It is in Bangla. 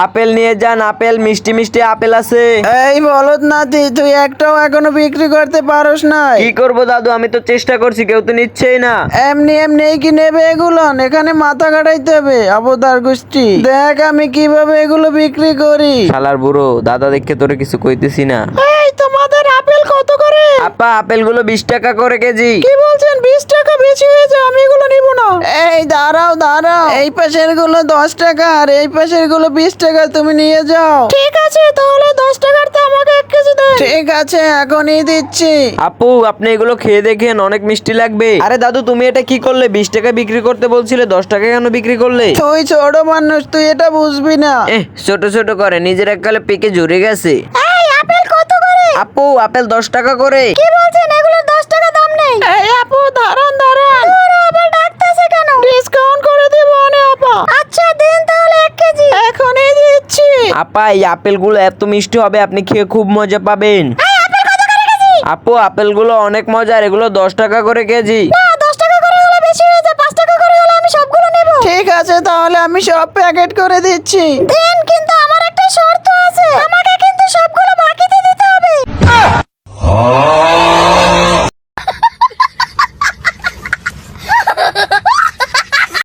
আপেল নিয়ে যান, আপেল মিষ্টি মিষ্টি আপেল আছে। এই বলদ নাতি, তুই একটাও এখনো বিক্রি করতে পারোস নাই। কি করব দাদু, আমি তো চেষ্টা করছি, কেউ তো নিচ্ছেই না। এমনি এমনি কি নেবে এগুলো? এখানে মাথা কাটাইতে হবে অবতার গোষ্ঠী। দেখ আমি কিভাবে এগুলো বিক্রি করি। শালার বুড়ো, দাদা দেখে তোরে কিছু কইতেছি না। এই তোমাদের আপেল কত করে? আপা, আপেলগুলো 20 টাকা করে কেজি। কি বলছেন? 20 টাকা বেশি হয়েছে, আমি এগুলো নিব না। এই দাঁড়াও দাঁড়াও, এই পাশের গুলো 10 টাকা আর এই পাশের গুলো 20 টাকা, তুমি নিয়ে যাও। ঠিক আছে, তাহলে 10 টাকার তো আমাকে 1 কেজি দেন। ঠিক আছে, এখনই দিচ্ছি। আপু, আপনি এগুলো খেয়ে দেখেন, অনেক মিষ্টি লাগবে। আরে দাদু, তুমি এটা কি করলে? 20 টাকা বিক্রি করতে বলছিলে, 10 টাকা কেন বিক্রি করলে? তুই ছোট মানুষ, তুই এটা বুঝবি না। ছোট ছোট করে নিজের এককালে পেকে ঝরে গেছে। এই আপেল কত করে? আপু, আপেল 10 টাকা করে। কি বলছেন? এগুলো 10 টাকা দাম নেই। এই আপু দাঁড়ান দাঁড়ান, ওরা আবার ডাকতেছে কেন? ডিসকাউন্ট করে দিব না আপা। আচ্ছা দিন তাহলে 1 কেজি। এখনই দিচ্ছি। আপা, এই আপেলগুলো এত মিষ্টি হবে, আপনি খেয়ে খুব মজা পাবেন। আপু, আপেলগুলো অনেক মজার, এগুলো 10 টাকা করে কেজি। না, 10 টাকা করে হলে বেশি হয়ে যায়, 5 টাকা করে হলে আমি সবগুলো নেব। ঠিক আছে, তাহলে আমি সব প্যাকেট করে দিচ্ছি। দেন, কিন্তু আমার একটা শর্ত আছে, আমাকে কিন্তু সবগুলো বাকি